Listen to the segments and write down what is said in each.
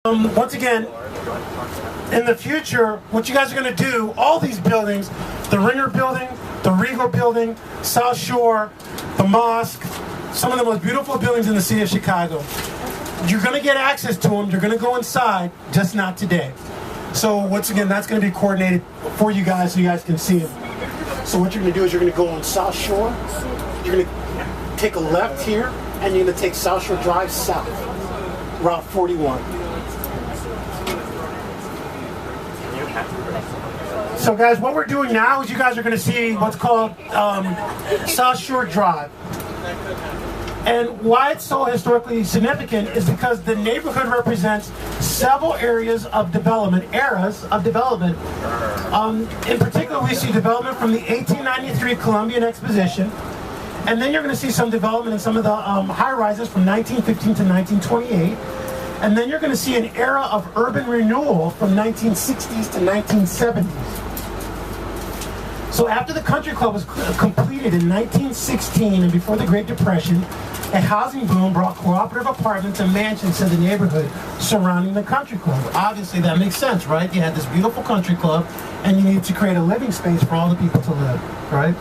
Once again, in the future, what you guys are going to do, all these buildings, the Ringer building, the Regal building, South Shore, the mosque, some of the most beautiful buildings in the city of Chicago, you're going to get access to them, you're going to go inside, just not today. So once again, that's going to be coordinated for you guys so you guys can see them. So what you're going to do is you're going to go on South Shore, you're going to take a left here, and you're going to take South Shore Drive south, Route 41. So guys, what we're doing now is you guys are going to see what's called South Shore Drive. And why it's so historically significant is because the neighborhood represents several eras of development. In particular, we see development from the 1893 Columbian Exposition, and then you're going to see some development in some of the high-rises from 1915 to 1928. And then you're going to see an era of urban renewal from 1960s to 1970s. So after the Country Club was completed in 1916 and before the Great Depression, a housing boom brought cooperative apartments and mansions to the neighborhood surrounding the Country Club. Obviously that makes sense, right? You had this beautiful Country Club and you needed to create a living space for all the people to live, right?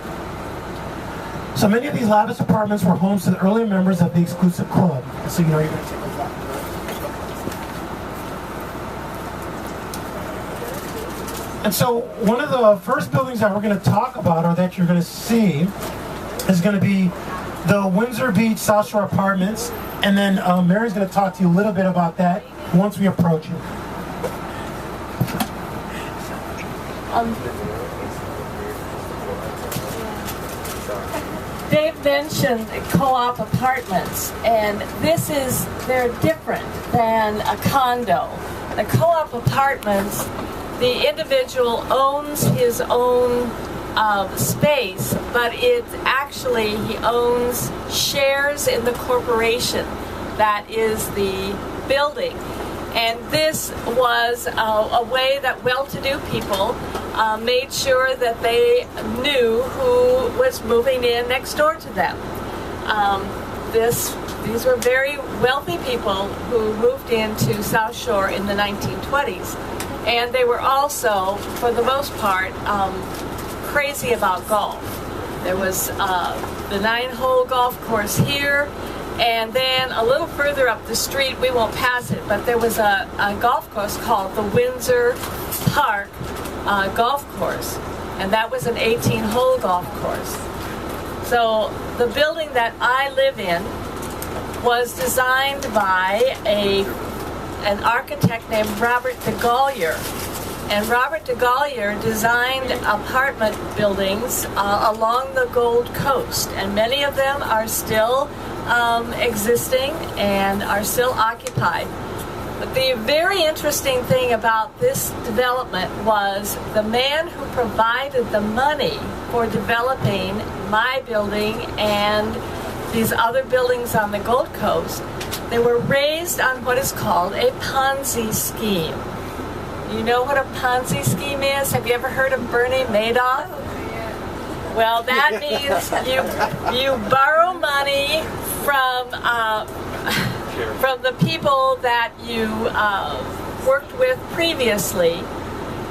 So many of these lavish apartments were homes to the earlier members of the exclusive club. So you know you're going to take a look. And so one of the first buildings that we're going to talk about, or that you're going to see, is going to be the Windsor Beach South Shore Apartments. And then Mary's going to talk to you a little bit about that once we approach it. Dave mentioned co-op apartments, and they're different than a condo. The co-op apartments, the individual owns his own space, but he owns shares in the corporation that is the building. And this was a way that well-to-do people made sure that they knew who was moving in next door to them. These were very wealthy people who moved into South Shore in the 1920s. And they were also, for the most part, crazy about golf. There was the 9-hole golf course here, and then a little further up the street, we won't pass it, but there was a golf course called the Windsor Park Golf Course, and that was an 18-hole golf course. So the building that I live in was designed by an architect named Robert DeGolyer. And Robert DeGolyer designed apartment buildings along the Gold Coast, and many of them are still existing and are still occupied. But the very interesting thing about this development was the man who provided the money for developing my building and these other buildings on the Gold Coast. They were raised on what is called a Ponzi scheme. You know what a Ponzi scheme is? Have you ever heard of Bernie Madoff? Well, that means you borrow money from the people that you worked with previously,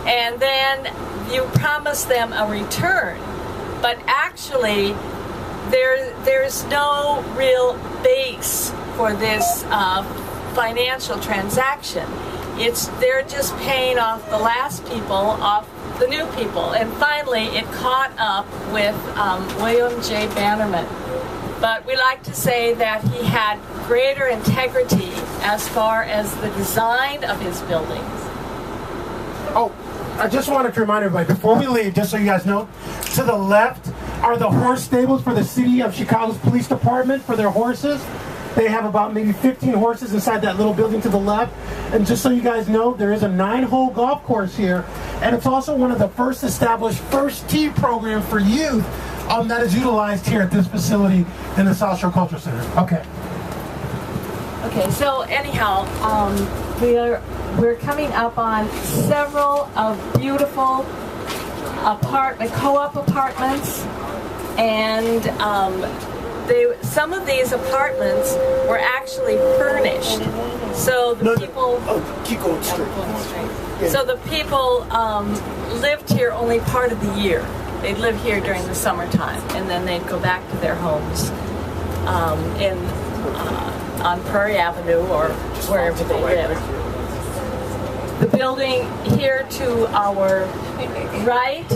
and then you promise them a return. But actually, there's no real base for this financial transaction. They're just paying off the last people off the new people. And finally, it caught up with William J. Bannerman. But we like to say that he had greater integrity as far as the design of his buildings. Oh, I just wanted to remind everybody, before we leave, just so you guys know, to the left are the horse stables for the City of Chicago's Police Department for their horses. They have about maybe 15 horses inside that little building to the left. And just so you guys know, there is a 9-hole golf course here. And it's also one of the first established First Tee program for youth that is utilized here at this facility in the South Shore Cultural Center. Okay. Okay, so anyhow, we're coming up on several of beautiful co-op apartments, and some of these apartments were actually furnished. So the people. Keep going straight. Yeah. So the people lived here only part of the year. They'd live here during the summertime, and then they'd go back to their homes on Prairie Avenue or wherever they lived. The building here to our right,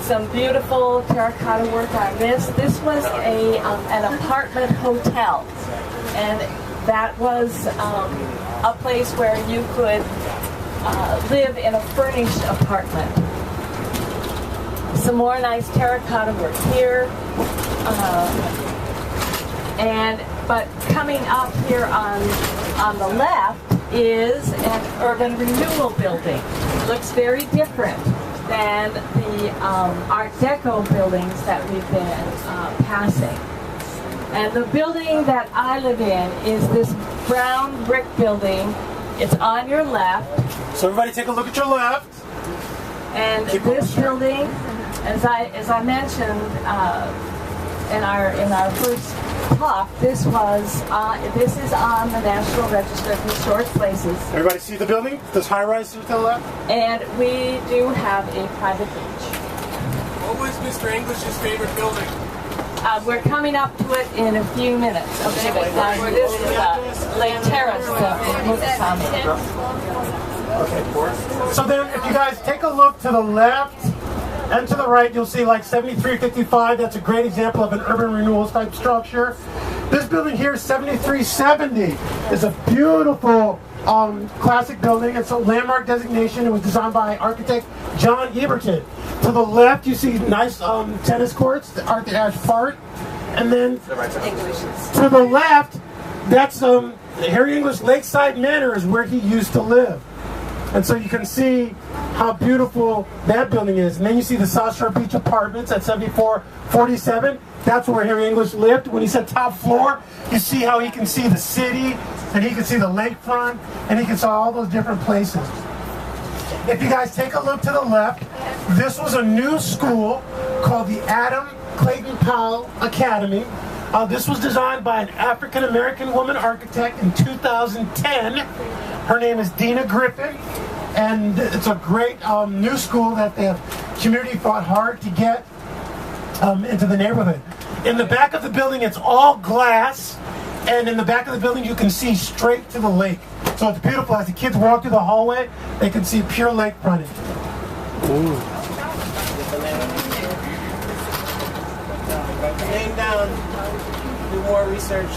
some beautiful terracotta work on this. This was an apartment hotel, and that was a place where you could live in a furnished apartment. Some more nice terracotta work here. But coming up here on the left is an urban renewal building. Looks very different than the Art Deco buildings that we've been passing. And the building that I live in is this brown brick building. It's on your left. So everybody take a look at your left. And this building, as I mentioned in our first talk, this is on the National Register of Historic Places. Everybody see the building? This high-rise to the left? And we do have a private beach. What was Mr. English's favorite building? We're coming up to it in a few minutes. Okay, but this is Lake Terrace. Okay. So then, if you guys take a look to the left and to the right, you'll see like 7355. That's a great example of an urban renewal type structure. This building here, 7370, is a beautiful classic building. It's a landmark designation. It was designed by architect John Eberton. To the left, you see nice tennis courts, the Arthur Ashe Park. And then to the left, that's Harry English Lakeside Manor is where he used to live. And so you can see how beautiful that building is. And then you see the South Shore Beach Apartments at 7447. That's where Harry English lived. When he said top floor, you see how he can see the city, and he can see the lakefront, and he can see all those different places. If you guys take a look to the left, this was a new school called the Adam Clayton Powell Academy. This was designed by an African-American woman architect in 2010. Her name is Dina Griffin, and it's a great new school that the community fought hard to get into the neighborhood. In the back of the building, it's all glass, and in the back of the building, you can see straight to the lake. So it's beautiful. As the kids walk through the hallway, they can see pure lake frontage. Laying down, do more research.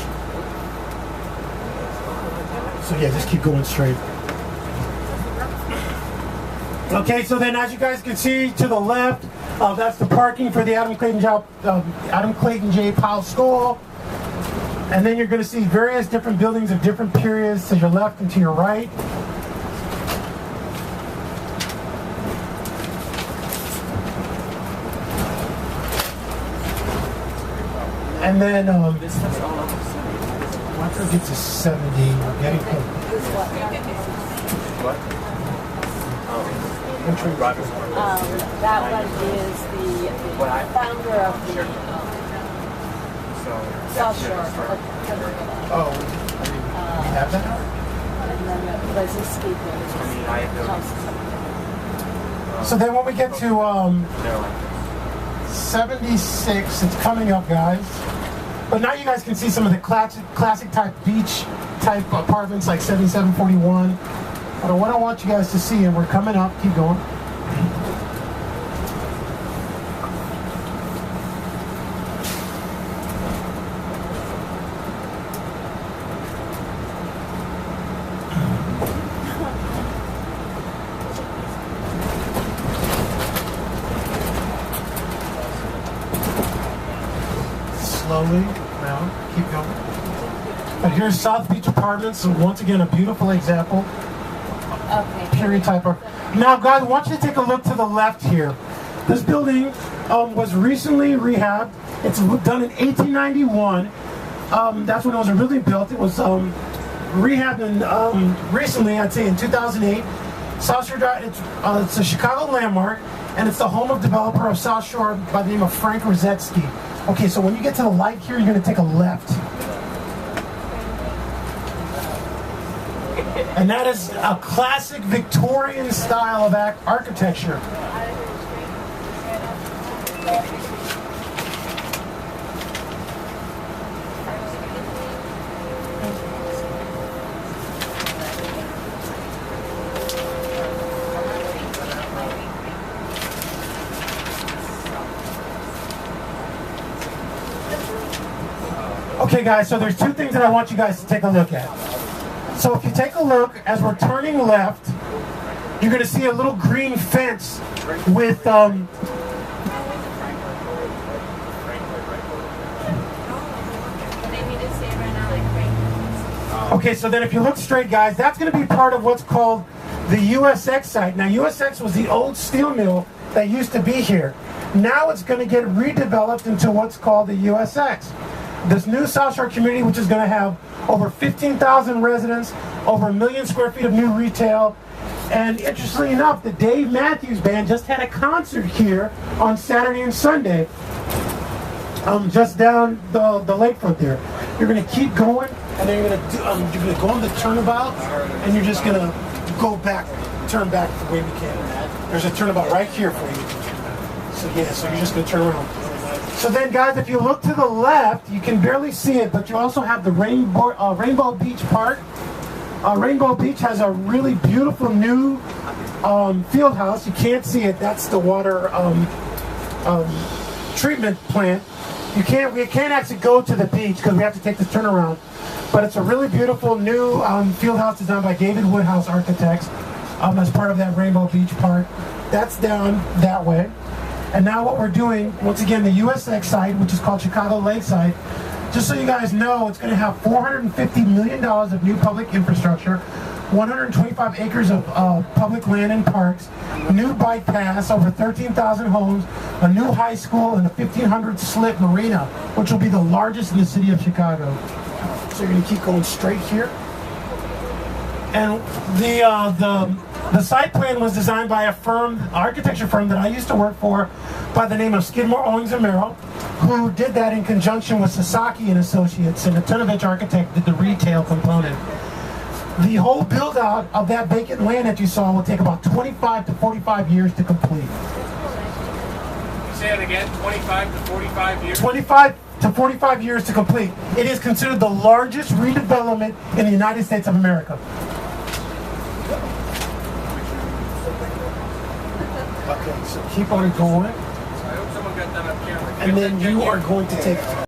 So yeah, just keep going straight. Okay, so then as you guys can see to the left, that's the parking for the Adam Clayton J. Powell School. And then you're going to see various different buildings of different periods to your left and to your right. And then once we get to 70, we're getting close. What? That one is the founder of the South Shore. Oh, we have that? And then Leslie speaking. So then when we get to 76, it's coming up, guys. But now you guys can see some of the classic type beach type apartments like 7741. But what I want you guys to see, and we're coming up, keep going. Slowly, now, keep going. But here's South Beach Apartments, so once again, a beautiful example. Okay. Period type of. Now, guys, I want you to take a look to the left here. This building was recently rehabbed. It's done in 1891. That's when it was originally built. It was rehabbed recently, I'd say in 2008. South Shore Drive, it's a Chicago landmark, and it's the home of developer of South Shore by the name of Frank Rosetsky. Okay, so when you get to the light here, you're going to take a left. And that is a classic Victorian style of architecture. Okay guys, so there's two things that I want you guys to take a look at. So if you take a look, as we're turning left, you're going to see a little green fence with okay, so then if you look straight, guys, that's going to be part of what's called the USX site. Now, USX was the old steel mill that used to be here. Now it's going to get redeveloped into what's called the USX. This new South Shore community, which is going to have over 15,000 residents, over 1 million square feet of new retail. And interestingly enough, the Dave Matthews Band just had a concert here on Saturday and Sunday, just down the lakefront there. You're going to keep going, and then you're going to go on the turnabout, and you're just going to go back, turn back the way we can. There's a turnabout right here for you. So yeah, so you're just going to turn around. So then, guys, if you look to the left, you can barely see it, but you also have the Rainbow Beach Park. Rainbow Beach has a really beautiful new field house. You can't see it. That's the water treatment plant. We can't actually go to the beach because we have to take this turnaround. But it's a really beautiful new field house designed by David Woodhouse Architects as part of that Rainbow Beach Park. That's down that way. And now what we're doing, once again, the USX site, which is called Chicago Lakeside, just so you guys know, it's going to have $450 million of new public infrastructure, 125 acres of public land and parks, new bike paths, over 13,000 homes, a new high school, and a 1,500 slip marina, which will be the largest in the city of Chicago. So you're going to keep going straight here. And the site plan was designed by a architecture firm that I used to work for by the name of Skidmore, Owings & Merrill, who did that in conjunction with Sasaki and Associates, and the Tunovich architect did the retail component. The whole build-out of that vacant land that you saw will take about 25 to 45 years to complete. Say it again, 25 to 45 years? 25 to 45 years to complete. It is considered the largest redevelopment in the United States of America. Okay, so keep on going. I hope someone got that on camera. And then you are going to take